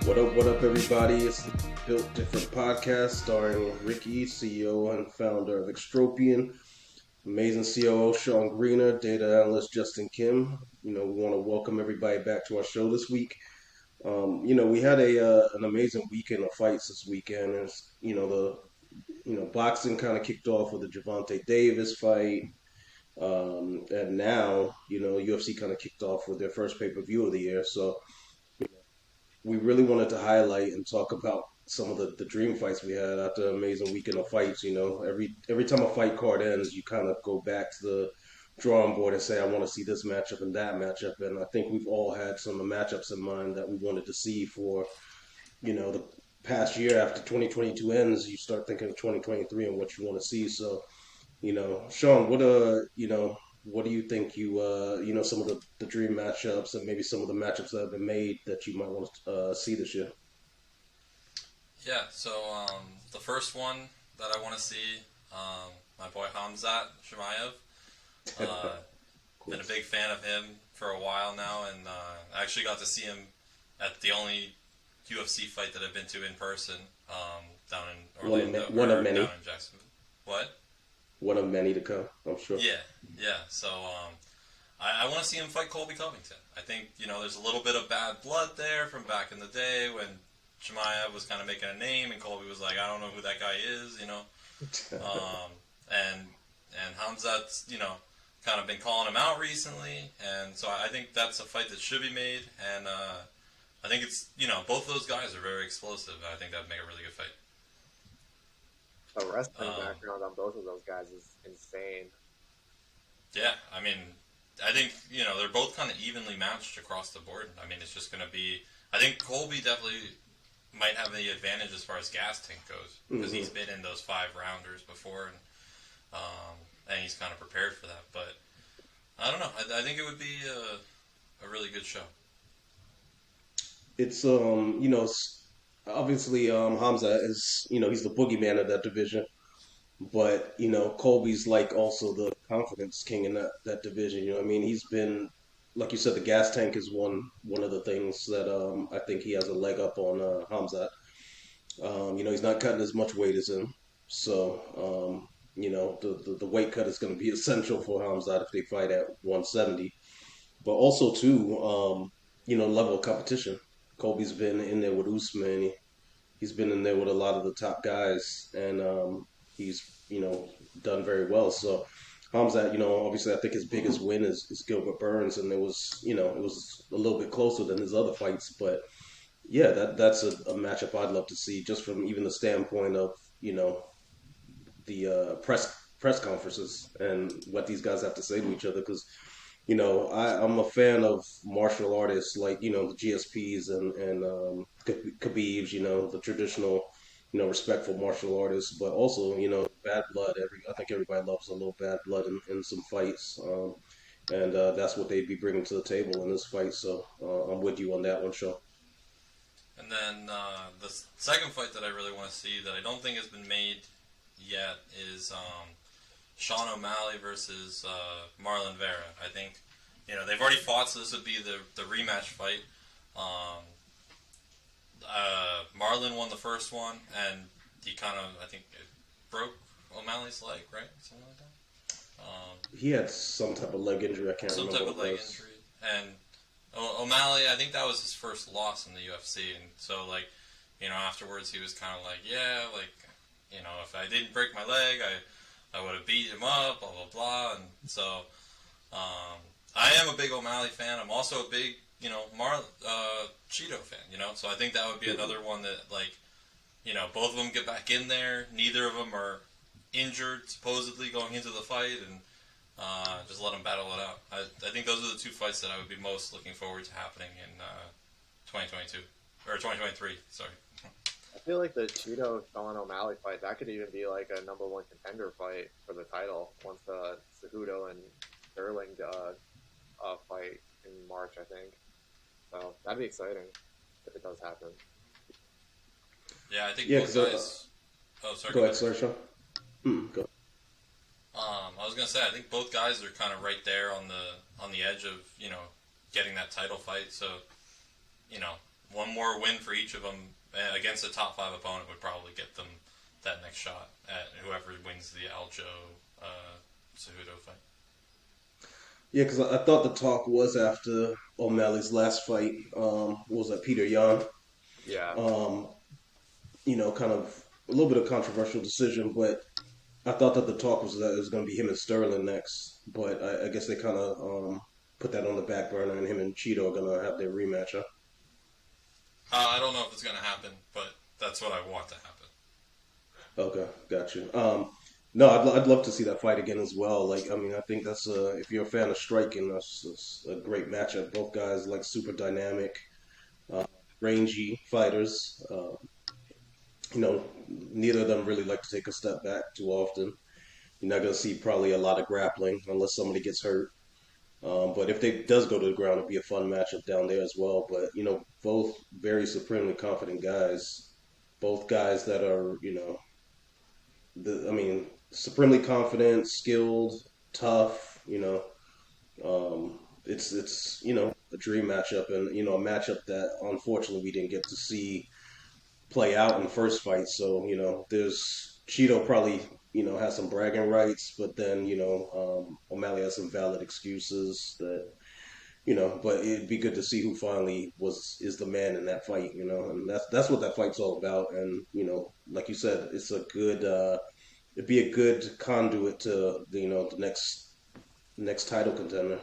What up, everybody? It's the Built Different podcast starring Ricky, CEO and founder of Extropian, amazing COO Sean Greener, data analyst Justin Kim. We want to welcome everybody back to our show this week. We had an amazing weekend of fights this weekend. Boxing kind of kicked off with the Gervonta Davis fight. And now, UFC kind of kicked off with their first pay-per-view of the year. So we really wanted to highlight and talk about some of the dream fights we had after an amazing weekend of fights. Every time a fight card ends, you kind of go back to the drawing board and say, I want to see this matchup and that matchup. And I think we've all had some matchups in mind that we wanted to see for, the past year. After 2022 ends, you start thinking of 2023 and what you want to see. So, Sean, what do you think some of the dream matchups and maybe some of the matchups that have been made that you might want to see this year? Yeah, so the first one that I want to see, my boy Khamzat Chimaev. Been a big fan of him for a while now, and I actually got to see him at the only UFC fight that I've been to in person down in Orlando. One of many. Down in Jacksonville. What? One of many to come, I'm sure. Yeah. So I want to see him fight Colby Covington. I think, there's a little bit of bad blood there from back in the day when Chimaev was kind of making a name and Colby was like, I don't know who that guy is, and Khamzat's, kind of been calling him out recently. And so I think that's a fight that should be made. And I think it's, both those guys are very explosive. I think that would make a really good fight. The wrestling background on both of those guys is insane. Yeah, I mean, I think, they're both kind of evenly matched across the board. I mean, it's just going to be... I think Colby definitely might have the advantage as far as gas tank goes, because he's been in those 5-rounders before, and he's kind of prepared for that. But, I don't know. I think it would be a really good show. It's, obviously, Khamzat is, he's the boogeyman of that division. But, Colby's like also the confidence king in that division. He's been, like you said, the gas tank is one of the things that I think he has a leg up on Khamzat. He's not cutting as much weight as him. So, the weight cut is going to be essential for Khamzat if they fight at 170. But also, too, level of competition. Colby's been in there with Usman. He's been in there with a lot of the top guys, and he's done very well. So Khamzat, obviously, I think his biggest win is Gilbert Burns, and it was a little bit closer than his other fights. But yeah, that's a matchup I'd love to see, just from even the standpoint of the press conferences and what these guys have to say to each other, because. I'm a fan of martial artists like, the GSPs and Khabibs, the traditional, respectful martial artists, but also, bad blood. I think everybody loves a little bad blood in some fights. And that's what they'd be bringing to the table in this fight. So I'm with you on that one, Sean. And then the second fight that I really want to see that I don't think has been made yet is Sean O'Malley versus Marlon Vera. I think, they've already fought, so this would be the rematch fight. Marlon won the first one, and he kind of, I think, broke O'Malley's leg, right? Something like that? He had some type of leg injury. I can't remember. Some type of leg injury. And O'Malley, I think that was his first loss in the UFC, and so, afterwards he was kind of like, if I didn't break my leg, I would have beat him up, blah, blah, blah. And so, I am a big O'Malley fan. I'm also a big, Cheeto fan, So I think that would be another one that, both of them get back in there. Neither of them are injured, supposedly, going into the fight. And just let them battle it out. I think those are the two fights that I would be most looking forward to happening in 2022. Or 2023, sorry. I feel like the Cheeto Sean O'Malley fight, that could even be like a number one contender fight for the title once the Cejudo and Sterling fight in March, I think. So that'd be exciting if it does happen. Yeah, I think both guys. Sorry. Go ahead, Sean. Go. I was gonna say, I think both guys are kind of right there on the edge of getting that title fight. So one more win for each of them against a top five opponent would probably get them that next shot at whoever wins the Aljo Cejudo fight. Yeah, because I thought the talk was after O'Malley's last fight. What was that, Peter Yan? Yeah. Um, kind of a little bit of controversial decision, but I thought that the talk was that it was going to be him and Sterling next. But I guess they kind of put that on the back burner, and him and Cheeto are going to have their rematch. Huh? I don't know if it's going to happen, but that's what I want to happen. Okay, got you. No, I'd love to see that fight again as well. Like, I mean, I think that's if you're a fan of striking, that's a great matchup. Both guys like super dynamic, uh, rangy fighters. Neither of them really like to take a step back too often. You're not going to see probably a lot of grappling unless somebody gets hurt. But if they does go to the ground, it'll be a fun matchup down there as well. But both very supremely confident guys. Both guys that are, I mean, supremely confident, skilled, tough. It's a dream matchup, and a matchup that unfortunately we didn't get to see play out in the first fight. So there's Cheeto probably has some bragging rights, but then O'Malley has some valid excuses that But it'd be good to see who finally is the man in that fight. And that's what that fight's all about. And like you said, it's a good it'd be a good conduit to the next title contender.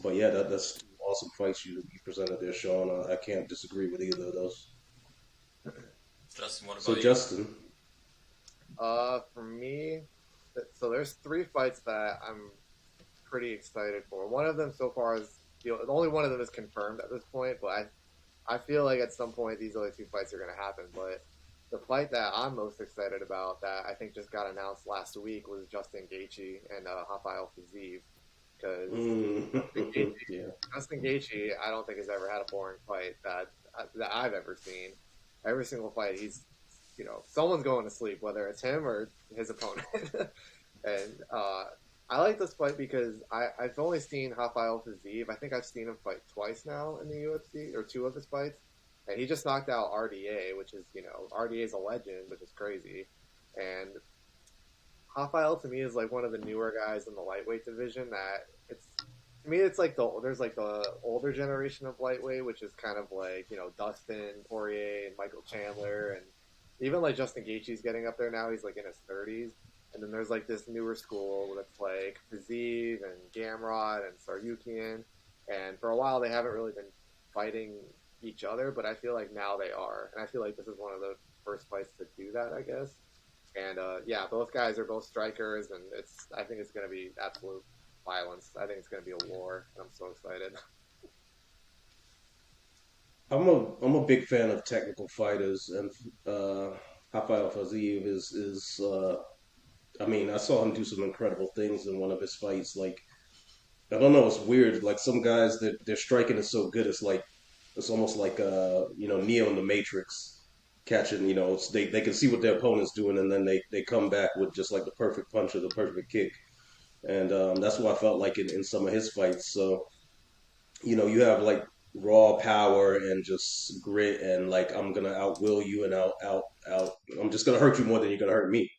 But yeah, that's two awesome fights you presented there, Sean. I can't disagree with either of those. Justin, what So about you? Justin, For me, so there's three fights that I'm pretty excited for. One of them so far is only one of them is confirmed at this point, but I feel like at some point these other two fights are going to happen. But the fight that I'm most excited about that I think just got announced last week was Justin Gaethje and Rafael Fiziev. Because yeah, Justin Gaethje, I don't think has ever had a boring fight that I've ever seen. Every single fight, someone's going to sleep, whether it's him or his opponent. And I like this fight because I've only seen Rafael Fiziev. I think I've seen him fight twice now in the UFC, or two of his fights. And he just knocked out RDA, which is, RDA is a legend, which is crazy. And Rafael to me is like one of the newer guys in the lightweight division that to me it's like there's like the older generation of lightweight, which is kind of like, Dustin Poirier and Michael Chandler, and even like Justin Gaethje's getting up there now. He's like in his 30s. And then there's like this newer school that's like Fiziev and Gamrot and Saryukian. And for a while they haven't really been fighting each other, but I feel like now they are. And I feel like this is one of the first fights to do that, I guess. And yeah, both guys are both strikers, and I think it's going to be absolute violence. I think it's going to be a war, and I'm so excited. I'm a big fan of technical fighters, and Rafael Fiziev is I mean, I saw him do some incredible things in one of his fights. Like, I don't know, it's weird. Like some guys, their striking is so good. It's almost like Neo in the Matrix catching. They can see what their opponent's doing, and then they come back with just like the perfect punch or the perfect kick. And that's what I felt like in some of his fights. So you have like raw power and just grit, and like I'm gonna outwill you and out. I'm just gonna hurt you more than you're gonna hurt me.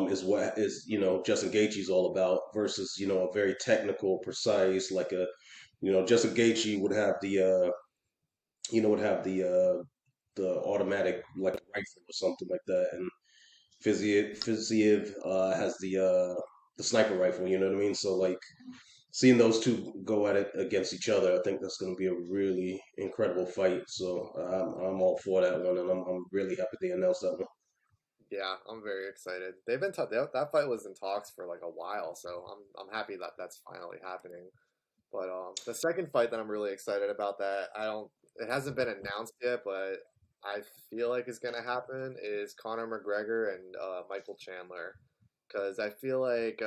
Is what is Justin Gaethje's all about versus a very technical, precise like a Justin Gaethje would have the automatic like rifle or something like that, and Fiziev has the sniper rifle. You know what I mean? So like seeing those two go at it against each other, I think that's going to be a really incredible fight. So I'm all for that one, and I'm really happy they announced that one. Yeah, I'm very excited. They've been that fight was in talks for like a while, so I'm happy that that's finally happening. But the second fight that I'm really excited about that it hasn't been announced yet, but I feel like is going to happen is Conor McGregor and Michael Chandler, because I feel like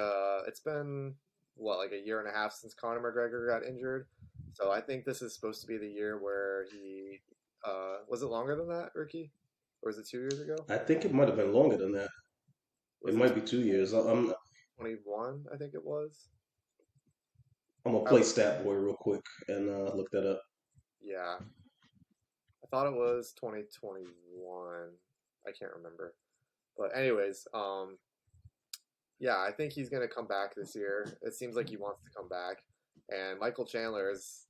it's been like a year and a half since Conor McGregor got injured, so I think this is supposed to be the year where he was it longer than that, Ricky, or was it 2 years ago? I think it might have been longer than that. It Was it might be 2 years. I'm 21? I think it was. I'm gonna play Stat Boy real quick and look that up. Yeah. thought it was 2021. I can't remember. But anyways, yeah, I think he's gonna come back this year. It seems like he wants to come back. And Michael Chandler is,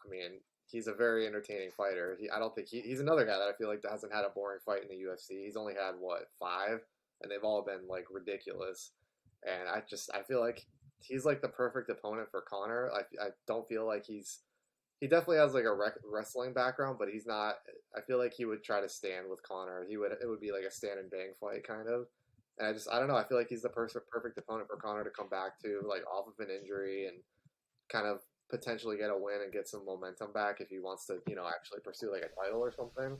I mean, he's a very entertaining fighter. I don't think he's another guy that I feel like that hasn't had a boring fight in the UFC. He's only had what, five, and they've all been like ridiculous. And I feel like he's like the perfect opponent for Connor. I don't feel like he definitely has like a wrestling background, but he's not. I feel like he would try to stand with Connor. It would be like a stand and bang fight kind of. And I don't know. I feel like he's the perfect opponent for Connor to come back to, like off of an injury and kind of potentially get a win and get some momentum back if he wants to, actually pursue like a title or something.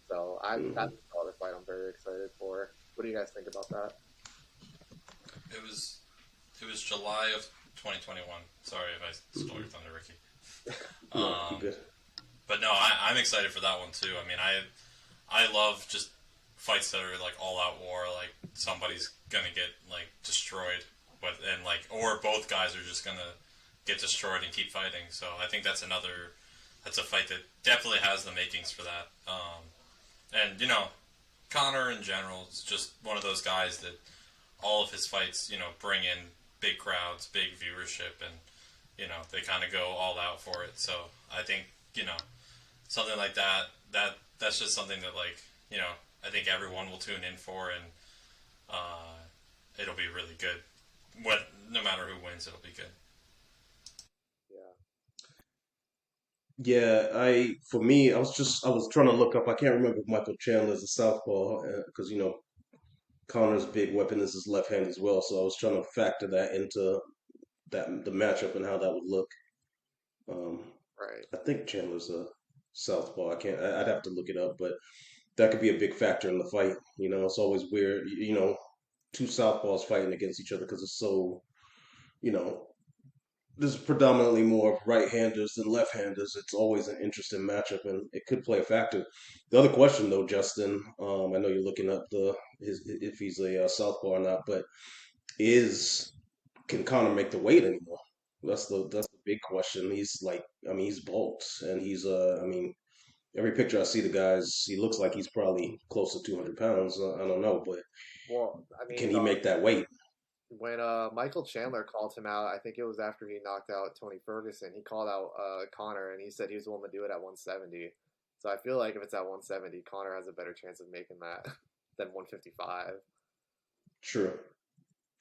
So Hmm. that's another fight I'm very excited for. What do you guys think about that? It was it was July of 2021. Sorry if I stole your thunder, Ricky. No, you Um, good. but no, I'm excited for that one too. I mean, I love just fights that are like all out war, like somebody's gonna get like destroyed, but and like or both guys are just gonna get destroyed and keep fighting. So I think that's a fight that definitely has the makings for that. And Connor in general is just one of those guys that all of his fights, bring in big crowds, big viewership, and they kind of go all out for it. So I think something like that's just something that you know I think everyone will tune in for, and uh, it'll be really good. What no matter who wins, it'll be good. Yeah. Yeah, for me, I was trying to look up. I can't remember if Michael Chandler's a southpaw because Connor's big weapon is his left hand as well. So I was trying to factor that into the matchup and how that would look. Um, Right. I think Chandler's a southpaw. I can't. I'd have to look it up, but that could be a big factor in the fight. It's always weird. Two southpaws fighting against each other because it's so. You know, there's predominantly more right-handers than left-handers. It's always an interesting matchup, and it could play a factor. The other question, though, Justin, I know you're looking up if he's a southpaw or not, but is can Connor make the weight anymore? That's the big question. He's like, I mean, he's bulked, and I mean, every picture I see the guys, he looks like he's probably close to 200 pounds. I don't know, but Well, I can mean, he make that weight? when Michael Chandler called him out, I think it was after he knocked out Tony Ferguson. He called out Connor, and he said he was willing to do it at 170. So I feel like if it's at 170, Connor has a better chance of making that than 155. True,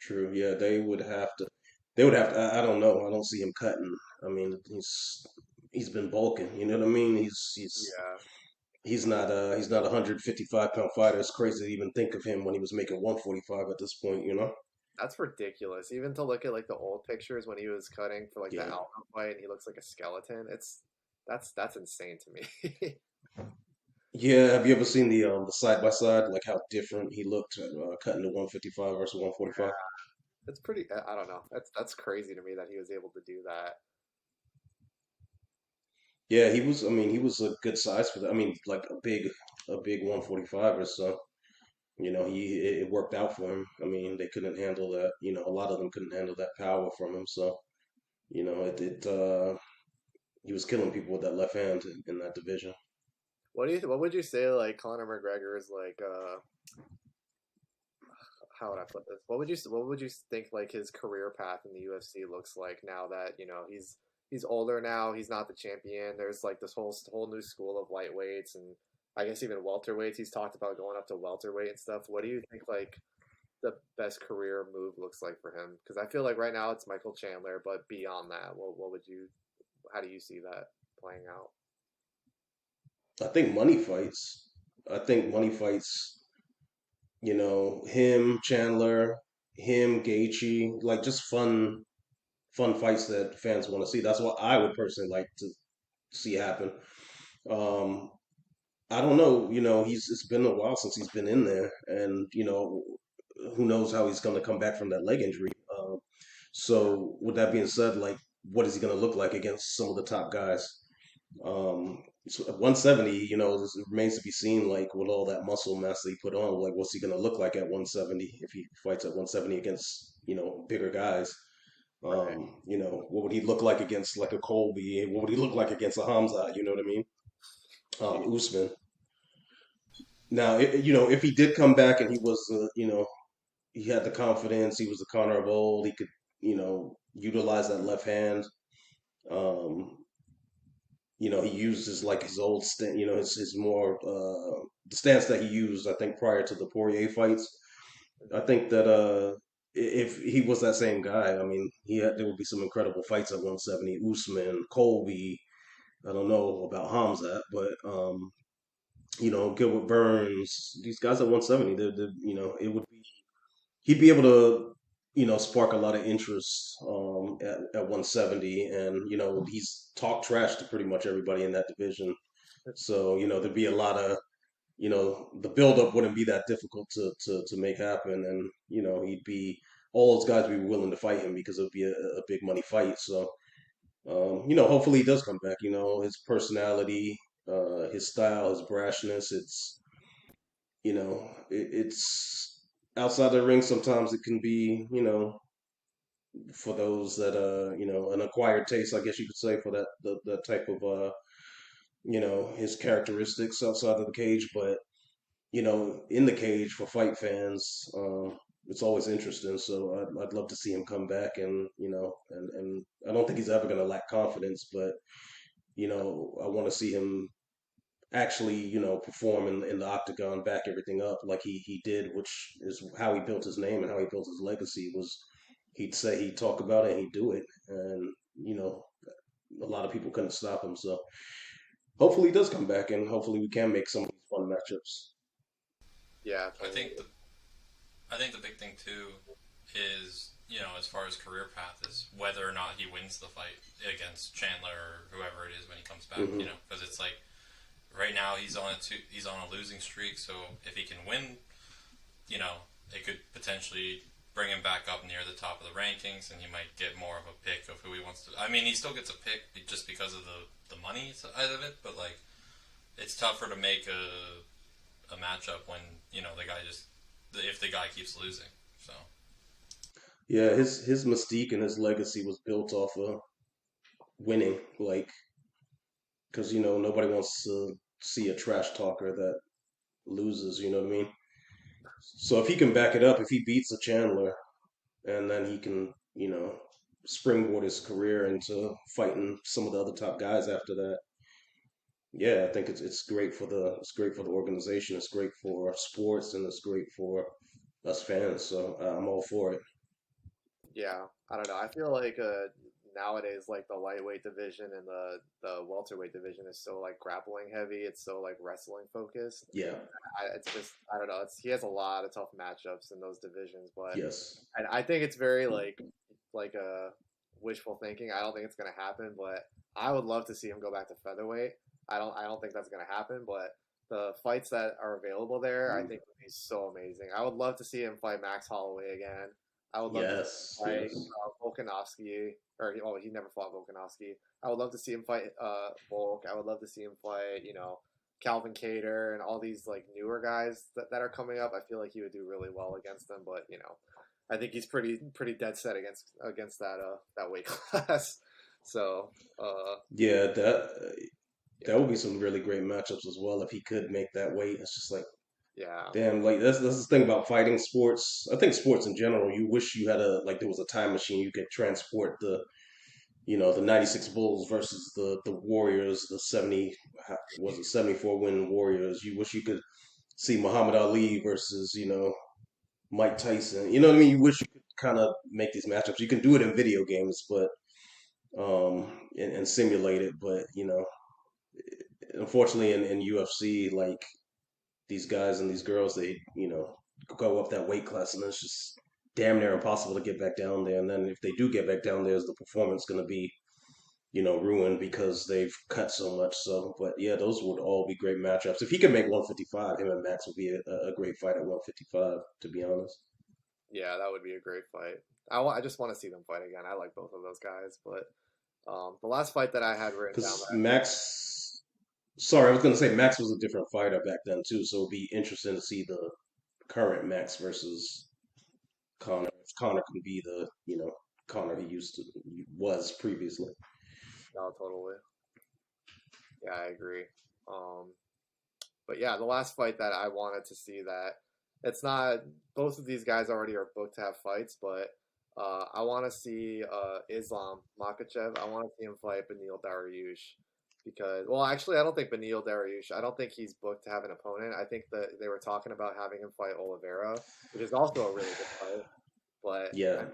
true. Yeah, they would have to. They would have to. I don't know. I don't see him cutting. I mean, he's been bulking. You know what I mean? Yeah, He's not a 155-pound fighter. It's crazy to even think of him when he was making 145 at this point. that's ridiculous. Even to look at like the old pictures when he was cutting for like the Yeah, Alpha fight, and he looks like a skeleton. That's insane to me. yeah. Have you ever seen the side by side, like how different he looked cutting to 155 versus 145? It's pretty. I don't know. That's crazy to me that he was able to do that. Yeah, he was. I mean, he was a good size for that. I mean, like a big 145 or so. It worked out for him. I mean, they couldn't handle that. A lot of them couldn't handle that power from him. So, he was killing people with that left hand in that division. What would you say like Conor McGregor is like? How would I put this? What would you think like his career path in the UFC looks like now that he's older now. He's not the champion. There's like this whole new school of lightweights and I guess even welterweights. He's talked about going up to welterweight and stuff. What do you think like the best career move looks like for him? Because I feel like right now it's Michael Chandler, but beyond that, what would you? How do you see that playing out? I think money fights. I think money fights. Him, Chandler, him, Gaethje, like just fun fights that fans want to see. That's what I would personally like to see happen. Um, I don't know. It's been a while since he's been in there, and who knows how he's going to come back from that leg injury. So, with that being said, like, what is he going to look like against some of the top guys? So at 170, it remains to be seen, like, with all that muscle mass that he put on, like, what's he going to look like at 170 if he fights at 170 against, bigger guys? Right. What would he look like against, like, a Colby? What would he look like against a Hamza? You know what I mean? Usman. Now, if he did come back and he was, he had the confidence, he was the Connor of old, he could, utilize that left hand. Um, he uses like his old stance, his more the stance that he used, I think, prior to the Poirier fights. I think that if he was that same guy, I mean, there would be some incredible fights at 170. Usman, Colby. I don't know about Hamzat, but Gilbert Burns. These guys at 170, it would be he'd be able to spark a lot of interest at 170, and he's talked trash to pretty much everybody in that division. So there'd be a lot of the buildup wouldn't be that difficult to make happen, and he'd be all those guys would be willing to fight him because it would be a big money fight. So hopefully he does come back. His personality, his style, his brashness. It's outside the ring. Sometimes it can be for those that an acquired taste, I guess you could say, for that type of his characteristics outside of the cage, but in the cage for fight fans, it's always interesting. So I'd love to see him come back, and and I don't think he's ever going to lack confidence, but I want to see him actually, perform in the octagon, back everything up like he did, which is how he built his name and how he built his legacy. Was he'd say he'd talk about it and he'd do it, and a lot of people couldn't stop him. So hopefully he does come back, and hopefully we can make some of these fun matchups. Yeah, I totally. think the I think the big thing too is, as far as career path, is whether or not he wins the fight against Chandler or whoever it is when he comes back. Hmm. Because it's like right now he's on a losing streak. So if he can win, it could potentially bring him back up near the top of the rankings, and he might get more of a pick of who he wants to. I mean, he still gets a pick just because of the money side of it, but like it's tougher to make a matchup when the guy just if the guy keeps losing. So Yeah, his mystique and his legacy was built off of winning, like because nobody wants to see a trash talker that loses. You know what I mean? So if he can back it up, if he beats a Chandler, and then he can springboard his career into fighting some of the other top guys after that. Yeah, I think it's great for the organization. It's great for sports, and it's great for us fans. So I'm all for it. Yeah, I don't know. I feel like nowadays, like the lightweight division and the welterweight division is so like grappling heavy. It's so like wrestling focused. Yeah. It's just I don't know. He has a lot of tough matchups in those divisions, but Yes. I think it's very like a wishful thinking. I don't think it's gonna happen, but I would love to see him go back to featherweight. I don't think that's gonna happen, but the fights that are available there, I think would be so amazing. I would love to see him fight Max Holloway again. I would love to see him Yes. fight Yes. Volkanovski, or oh, he never fought Volkanovski. I would love to see him fight Volk. I would love to see him fight Calvin Cater and all these like newer guys that are coming up. I feel like he would do really well against them, but I think he's pretty dead set against that weight class. So Yeah, that would be some really great matchups as well if he could make that weight. It's just like, yeah, damn, like that's the thing about fighting sports. I think sports in general, you wish you had there was a time machine you could transport the 96 Bulls versus the Warriors, the 70 was it 74 win Warriors. You wish you could see Muhammad Ali versus, Mike Tyson. You know what I mean? You wish you could kind of make these matchups. You can do it in video games, but and simulate it, but unfortunately in UFC, like these guys and these girls, they go up that weight class, and it's just damn near impossible to get back down there. And then if they do get back down there, is the performance going to be ruined because they've cut so much? So, but yeah, those would all be great matchups. If he could make 155, him and Max would be a great fight at 155. To be honest, yeah, that would be a great fight. I just want to see them fight again. I like both of those guys, but the last fight that I had written down because that Max. Sorry, I was going to say Max was a different fighter back then too, so it'd be interesting to see the current Max versus Connor. If Connor can be the Connor he was previously. no, totally. Yeah, I agree. Um, but yeah, the last fight that I wanted to see that it's not both of these guys already are booked to have fights, but I want to see Islam Makhachev. I want to see him fight Beneil Dariush because, well, actually, I don't think Beneil Dariush. I don't think he's booked to have an opponent. I think that they were talking about having him fight Oliveira, which is also a really good fight. But Yeah.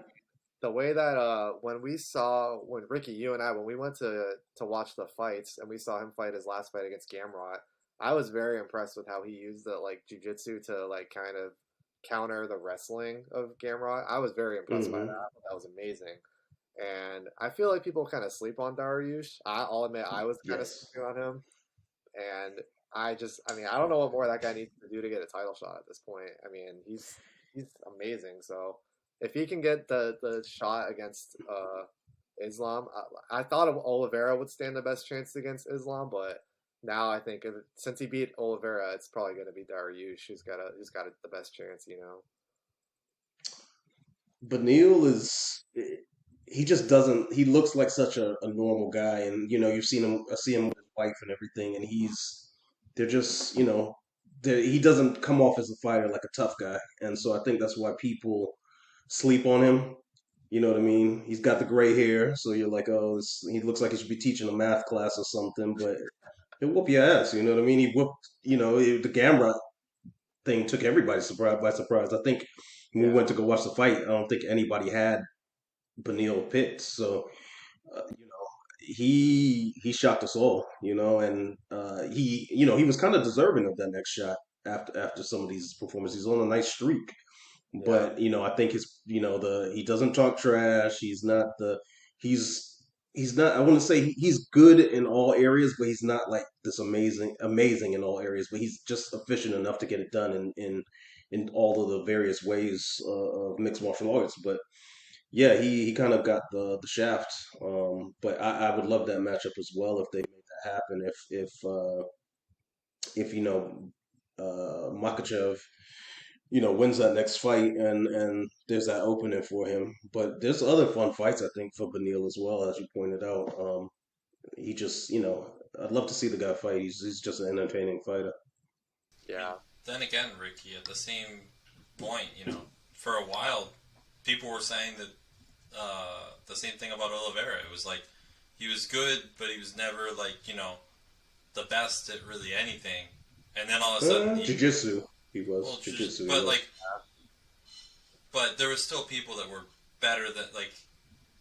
the way that when Ricky, you and I, when we went to watch the fights and we saw him fight his last fight against Gamrot, I was very impressed with how he used the like jujitsu to like kind of counter the wrestling of Gamrot. I was very impressed by that. Hmm. I thought that was amazing. And I feel like people kind of sleep on Dariush. I'll admit I was kind of Yes. sleeping on him. And I mean, I don't know what more that guy needs to do to get a title shot at this point. I mean, he's amazing. So if he can get the shot against Islam, I thought Oliveira would stand the best chance against Islam, but now I think since he beat Oliveira, it's probably going to be Dariush who's got the best chance. You know? Beneil is he just doesn't he looks like such a normal guy, and you've seen him I see him with his wife and everything, and they're just he doesn't come off as a fighter like a tough guy, and so I think that's why people sleep on him. You know what I mean? He's got the gray hair, so you're like, oh, he looks like he should be teaching a math class or something, but he'll whoop your ass. You know what I mean? He whooped, the Gamrot thing took everybody by surprise. I think when we Yeah, went to go watch the fight, I don't think anybody had Beneil picked. So, he shocked us all, and he was kind of deserving of that next shot after some of these performances. He's on a nice streak, yeah, but I think he doesn't talk trash. He's not. I want to say he's good in all areas, but he's not like this amazing in all areas. But he's just efficient enough to get it done in all of the various ways of mixed martial arts. But yeah, he kind of got the shaft. But I would love that matchup as well if they make that happen. If Makachev wins that next fight and there's that opening for him. But there's other fun fights I think for Beneil as well, as you pointed out. He just I'd love to see the guy fight. He's just an entertaining fighter. I mean, yeah, then again, Ricky, at the same point, for a while, people were saying that the same thing about Oliveira. It was like he was good, but he was never like the best at really anything. And then all of a sudden, Jiu-jitsu. He was well, jiu-jitsu. He but was. like, but there was still people that were better than like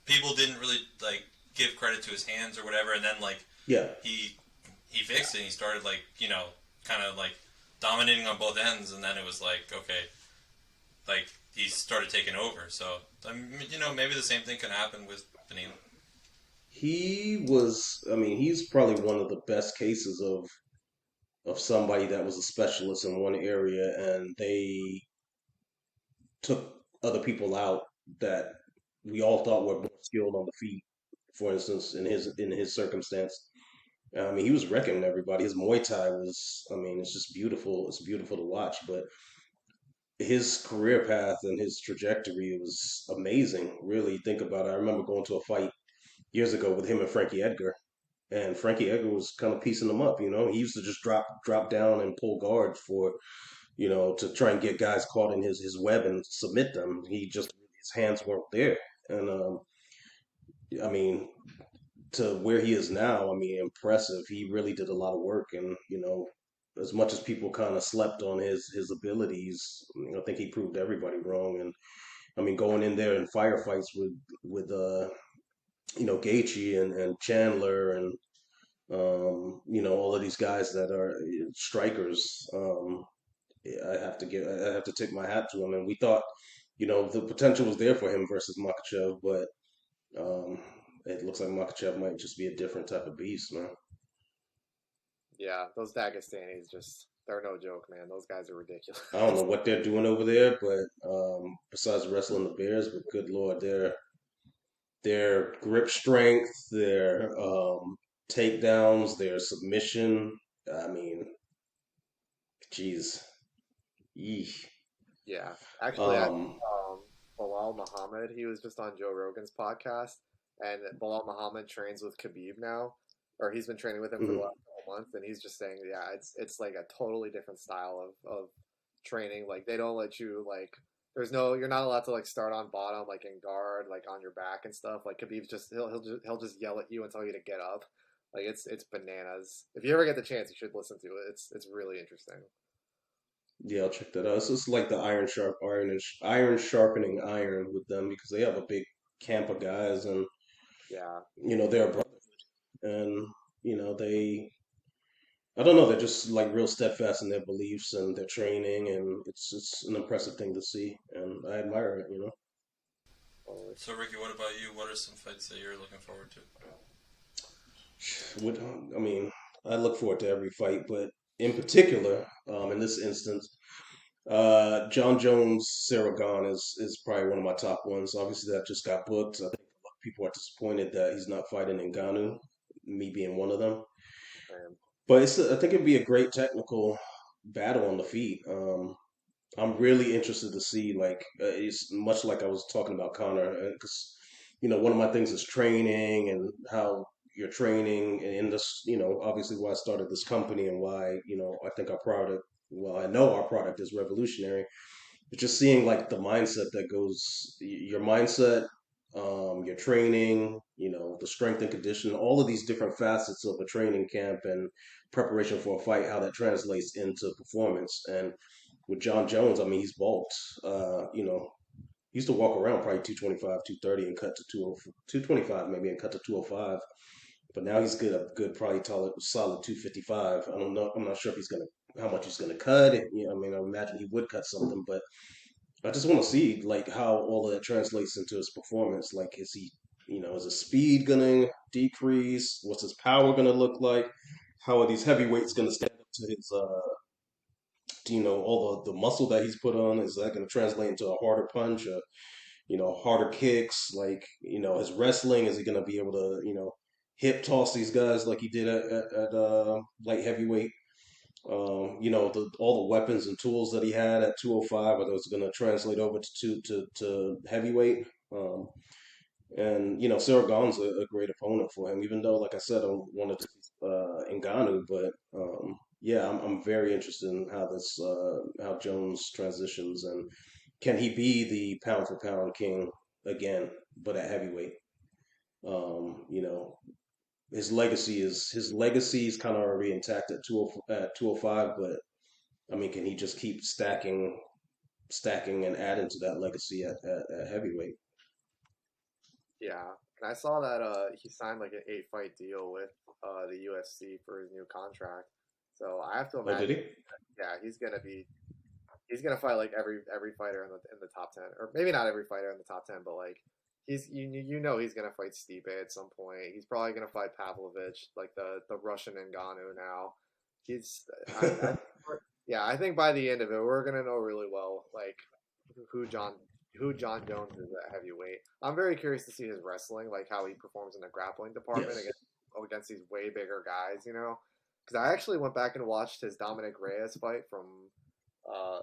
people didn't really like give credit to his hands or whatever. And then like Yeah. he fixed it. And he started like kind of like dominating on both ends, and then it was like okay, like he started taking over. So maybe the same thing can happen with Benino. He was. I mean, he's probably one of the best cases of somebody that was a specialist in one area, and they took other people out that we all thought were more skilled on the feet. For instance, in his circumstance, I mean, he was wrecking everybody. His Muay Thai was. I mean, it's just beautiful. It's beautiful to watch. But his career path and his trajectory was amazing. Really think about it. I remember going to a fight years ago with him and Frankie Edgar, and Frankie Edgar was kind of piecing him up. He used to just drop down and pull guards for to try and get guys caught in his web and submit them. His hands weren't there, and I mean to where he is now. I mean, impressive. He really did a lot of work, and as much as people kind of slept on his abilities, I think he proved everybody wrong. And I mean, going in there in firefights with Gaethje and Chandler and all of these guys that are strikers. I have to tip my hat to him. And we thought, the potential was there for him versus Makachev, but um, it looks like Makachev might just be a different type of beast, man. yeah. Those Dagestanis they're no joke, man. Those guys are ridiculous. I don't know what they're doing over there, but besides wrestling the Bears, but good lord, their grip strength, their takedowns, their submission. I mean, jeez. Yeesh. Yeah, actually, Um, Bilal Muhammad, he was just on Joe Rogan's podcast, and Bilal Muhammad trains with Khabib now, or he's been training with him for the mhm. last couple once, and he's just saying, yeah, it's like a totally different style of training. Like they don't let you like there's no you're not allowed to like start on bottom like in guard like on your back and stuff. Like Khabib's just he'll just yell at you and tell you to get up. Like it's bananas. If you ever get the chance, you should listen to it. It's really interesting. Yeah, I'll check that out. It's just like the iron sharpening iron with them because they have a big camp of guys, and Yeah, they're a brotherhood, and they I don't know, they're just like real steadfast in their beliefs and their training, and it's an impressive thing to see, and I admire it. totally. So Ricky, what about you? What are some fights that you're looking forward to? Would I mean, I look forward to every fight, but in particular, in this instance, John Jones Saragon is probably one of my top ones. Obviously, that just got booked. I think a lot of people are disappointed that he's not fighting Ngannou, me being one of them. Man. But I think it'd be a great technical battle on the feet. I'm really interested to see, like, it's much like I was talking about Connor, because one of my things is training and how you're training, and in this, obviously why I started this company and why I think our product, well, I know our product is revolutionary. But just seeing like the mindset that goes, your mindset, your training, the strength and condition, all of these different facets of a training camp and preparation for a fight, how that translates into performance. And with John Jones, I mean, he's bulked. He used to walk around probably 225, 230 and cut to 225 maybe and cut to 205. But now he's good, a good, probably solid 255. I don't know. I'm not sure if how much he's gonna cut. I mean, I imagine he would cut something, but I just want to see like how all of that translates into his performance. Like, is his speed gonna decrease? What's his power gonna look like? How are these heavyweights gonna stand up to his, all the muscle that he's put on? Is that gonna translate into a harder punch? Harder kicks? Like, his wrestling, is he gonna be able to, hip toss these guys like he did at light heavyweight? All the weapons and tools that he had at 205, are those going to translate over to heavyweight? And Saragon's a great opponent for him, even though, like I said, I wanted to Ngannou, but yeah, I'm very interested in how Jones transitions, and can he be the pound for pound king again, but at heavyweight? His legacy is kind of already intact at 205, but I mean, can he just keep stacking and adding to that legacy at heavyweight? Yeah, and I saw that he signed like an 8 fight deal with the UFC for his new contract. So I have to Oh, did imagine, he? yeah, he's gonna fight like every fighter in the top 10, or maybe not every fighter in the top 10, but like he's gonna fight Stipe at some point. He's probably gonna fight Pavlovich, like the Russian Ngannou now. He's yeah, I think by the end of it, we're gonna know really well like who John who John Jones is at heavyweight. I'm very curious to see his wrestling, like how he performs in the grappling department Yes. against these way bigger guys, you know. Because I actually went back and watched his Dominic Reyes fight from uh,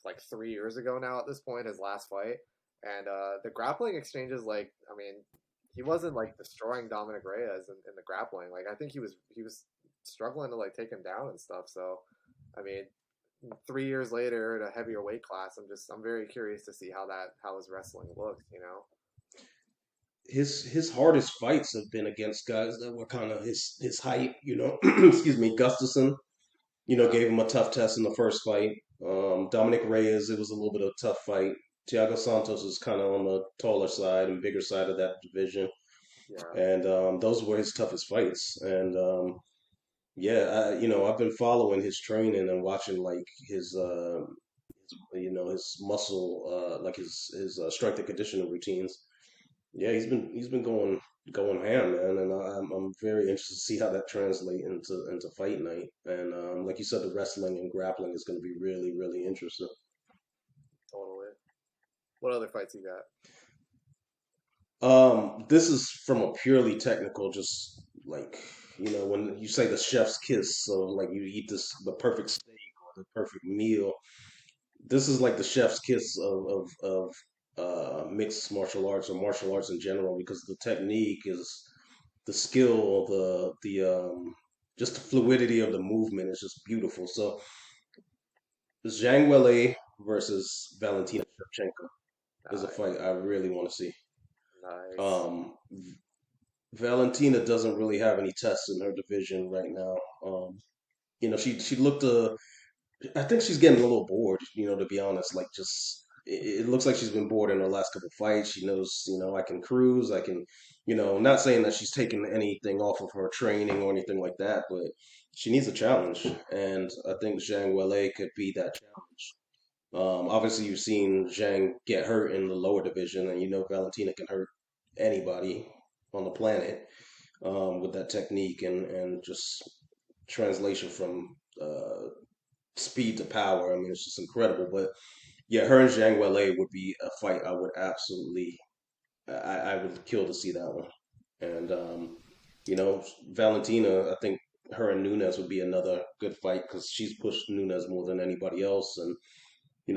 like 3 years ago now. At this point, his last fight, and the grappling exchanges, like I mean, he wasn't like destroying Dominic Reyes in the grappling. Like I think he was struggling to like take him down and stuff. So, I mean, 3 years later at a heavier weight class, I'm very curious to see how his wrestling looks. You know. His hardest fights have been against guys that were kind of his height. Excuse me, Gustafson. Yeah. Gave him a tough test in the first fight. Dominic Reyes, it was a little bit of a tough fight. Thiago Santos is kind of on the taller side and bigger side of that division, Yeah. and those were his toughest fights. And yeah, I've been following his training and watching like his muscle, like his strength and conditioning routines. Yeah, he's been going ham, man, and I'm very interested to see how that translates into fight night. And like you said, the wrestling and grappling is going to be really really interesting. Totally. What other fights you got? This is from a purely technical, just like when you say the chef's kiss, so like you eat the perfect steak or the perfect meal. This is like the chef's kiss of mixed martial arts or martial arts in general, because the technique is the skill, the just the fluidity of the movement is just beautiful. So Zhang Weili versus Valentina Shevchenko is a Nice, fight I really want to see. nice. Um, Valentina doesn't really have any tests in her division right now. She looked I think she's getting a little bored, to be honest. Like, just it looks like she's been bored in her last couple fights. She knows, I can cruise. I can, not saying that she's taken anything off of her training or anything like that, but she needs a challenge, and I think Zhang Weili could be that challenge. Obviously, you've seen Zhang get hurt in the lower division, and Valentina can hurt anybody on the planet with that technique and just translation from speed to power. I mean, it's just incredible. But yeah, her and Zhang Weili would be a fight I would absolutely, I would kill to see that one. And Valentina, I think her and Nunes would be another good fight because she's pushed Nunes more than anybody else. And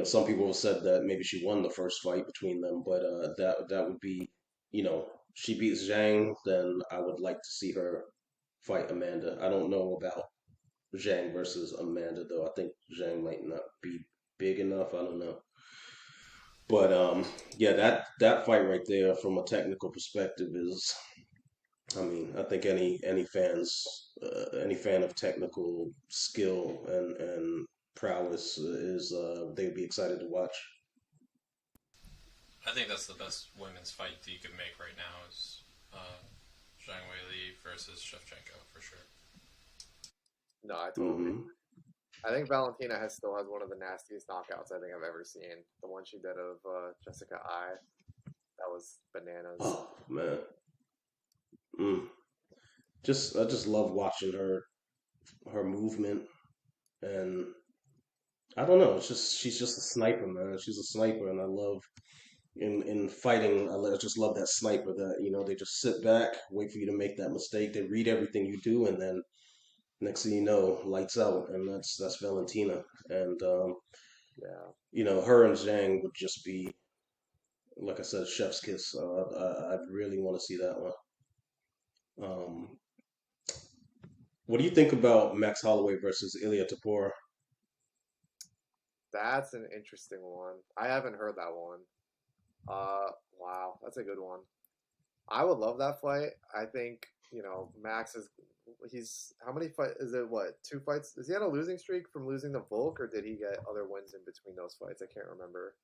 some people have said that maybe she won the first fight between them, but that would be, she beats Zhang, then I would like to see her fight Amanda. I don't know about Zhang versus Amanda though. I think Zhang might not be big enough. I don't know. But yeah, that fight right there, from a technical perspective, is. I mean, I think any fan of technical skill and prowess is they'd be excited to watch. I think that's the best women's fight that you could make right now is Zhang Weili versus Shevchenko for sure. No, I totally. Hmm. I think Valentina still has one of the nastiest knockouts I think I've ever seen. The one she did of Jessica I, that was bananas. Oh man, mm. I just love watching her movement, and I don't know. It's just she's just a sniper, man. She's a sniper, and I love in fighting. Just love that sniper that they just sit back, wait for you to make that mistake. They read everything you do, and then next thing you know, lights out, and that's Valentina. And Yeah. her and Zhang would just be, like I said, chef's kiss. I really want to see that one. Um, what do you think about Max Holloway versus Ilya Tapora? That's an interesting one. I haven't heard that one. Wow, that's a good one. I would love that fight. I think, Max is he's how many fight is it what, two fights? Is he on a losing streak from losing to Volk or did he get other wins in between those fights? I can't remember.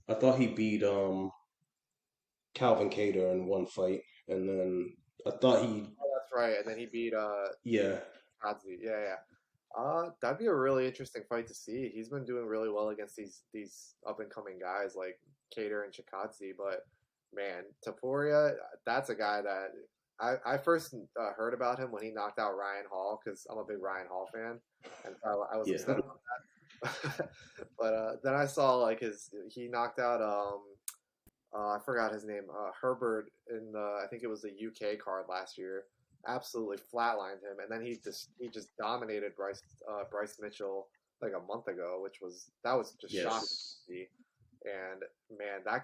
I thought he beat Calvin Cater in one fight, and then I thought he, Oh, that's right. And then he beat yeah, Kazi. Yeah, yeah. That'd be a really interesting fight to see. He's been doing really well against these up and coming guys like Cater and Chikadze, but man, Taporia, that's a guy that I first heard about him when he knocked out Ryan Hall because I'm a big Ryan Hall fan, and so I was yeah, upset about that. But then I saw like he knocked out I forgot his name, Herbert in the I think it was the UK card last year. Absolutely flatlined him, and then he just dominated Bryce Mitchell like a month ago, that was just shocking yes, to see. And man, that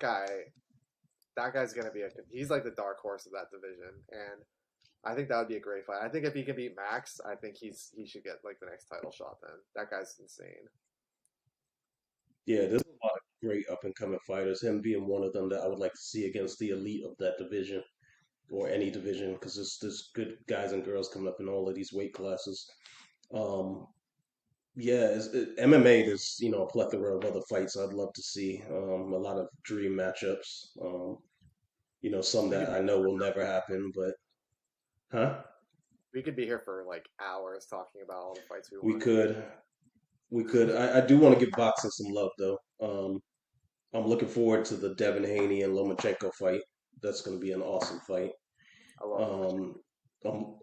guy's gonna be he's like the dark horse of that division, and I think that would be a great fight. I think if he can beat Max, I think he should get like the next title shot. Then that guy's insane. yeah. There's a lot of great up and coming fighters. Him being one of them that I would like to see against the elite of that division or any division because there's good guys and girls coming up in all of these weight classes. Um, yeah, MMA. There's a plethora of other fights I'd love to see. A lot of dream matchups. Some We could that be I know will never happen, but huh? we could be here for like hours talking about all the fights we We want. could, we could. I do want to give boxing some love though. I'm looking forward to the Devin Haney and Lomachenko fight. That's going to be an awesome fight. I love Um, I'm,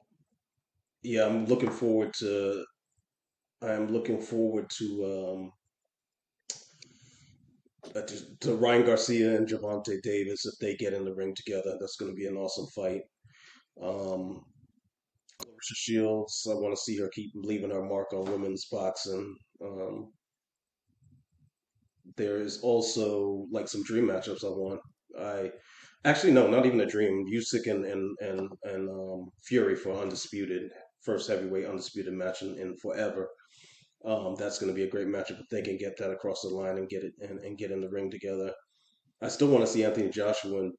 yeah, I'm looking forward to Ryan Garcia and Javante Davis if they get in the ring together. That's going to be an awesome fight. Um, Clarissa Shields, I want to see her keep leaving her mark on women's boxing. There is also like some dream matchups I want. I actually no, not even a dream. Usyk and Fury for undisputed. first heavyweight undisputed match in forever. That's going to be a great matchup if they can get that across the line and get it and get in the ring together. I still want to see Anthony Joshua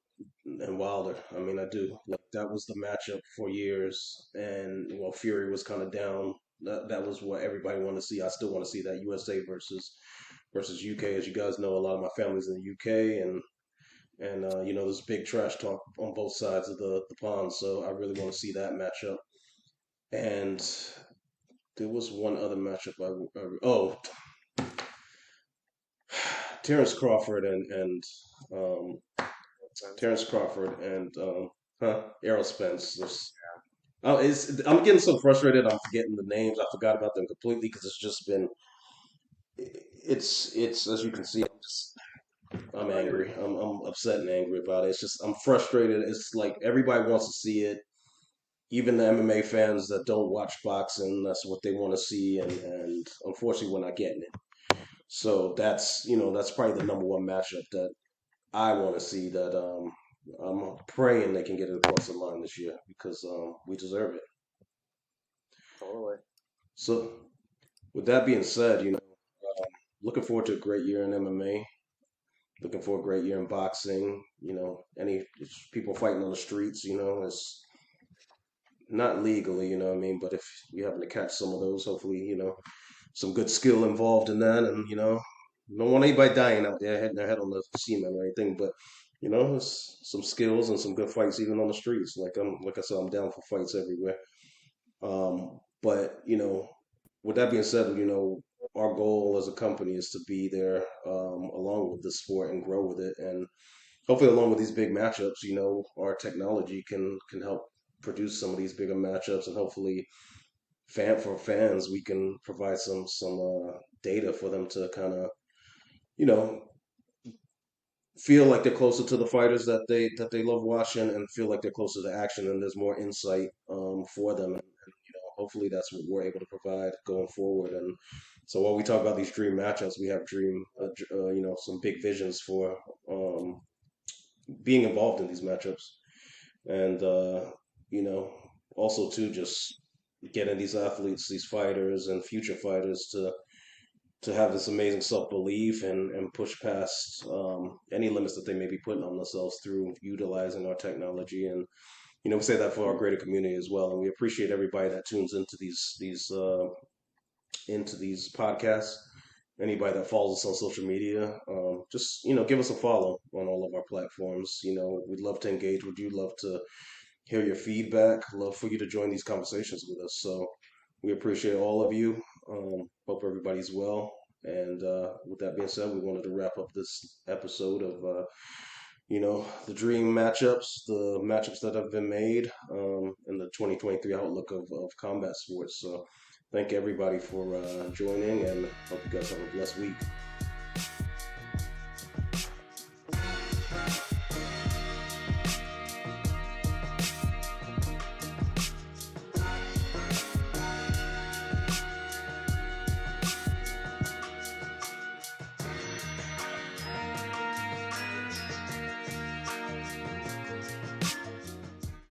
and Wilder. I mean, I do. Like that was the matchup for years, and while Fury was kind of down, that was what everybody wanted to see. I still want to see that USA versus UK. As you guys know, a lot of my family's in the UK, and you know, there's big trash talk on both sides of the pond. So I really want to see that matchup. And there was one other matchup. Terrence Crawford um, Terrence Crawford and Errol Spence. I'm getting so frustrated. I'm forgetting the names. I forgot about them completely because it's just been. It's as you can see. I'm angry. I'm upset and angry about it. It's just I'm frustrated. It's like everybody wants to see it. Even the MMA fans that don't watch boxing, that's what they want to see, and unfortunately, we're not getting it. So that's probably the number one matchup that I want to see. That I'm praying they can get it across the line this year because we deserve it. Totally. So, with that being said, looking forward to a great year in MMA. Looking for a great year in boxing. Any people fighting on the streets, it's not legally, what I mean. But if you happen to catch some of those, hopefully, some good skill involved in that, and don't want anybody dying out there, hitting their head on the cement or anything. But it's some skills and some good fights even on the streets. Like I said, I'm down for fights everywhere. But with that being said, our goal as a company is to be there along with the sport and grow with it, and hopefully along with these big matchups, our technology can help produce some of these bigger matchups, and hopefully for fans we can provide some data for them to kind of you know feel like they're closer to the fighters that they love watching, and feel like they're closer to action, and there's more insight for them, and hopefully that's what we're able to provide going forward. And so while we talk about these dream matchups, we have some big visions for being involved in these matchups, and you know also too just getting these athletes, these fighters and future fighters to have this amazing self belief and push past any limits that they may be putting on themselves through utilizing our technology. And we say that for our greater community as well. And we appreciate everybody that tunes into these podcasts. Anybody that follows us on social media, just give us a follow on all of our platforms. We'd love to engage with you. Love to hear your feedback. Love for you to join these conversations with us. So we appreciate all of you. Hope everybody's well. And with that being said, we wanted to wrap up this episode of, the dream matchups, the matchups that have been made, and the 2023 outlook of combat sports. So thank everybody for joining, and hope you guys have a blessed week.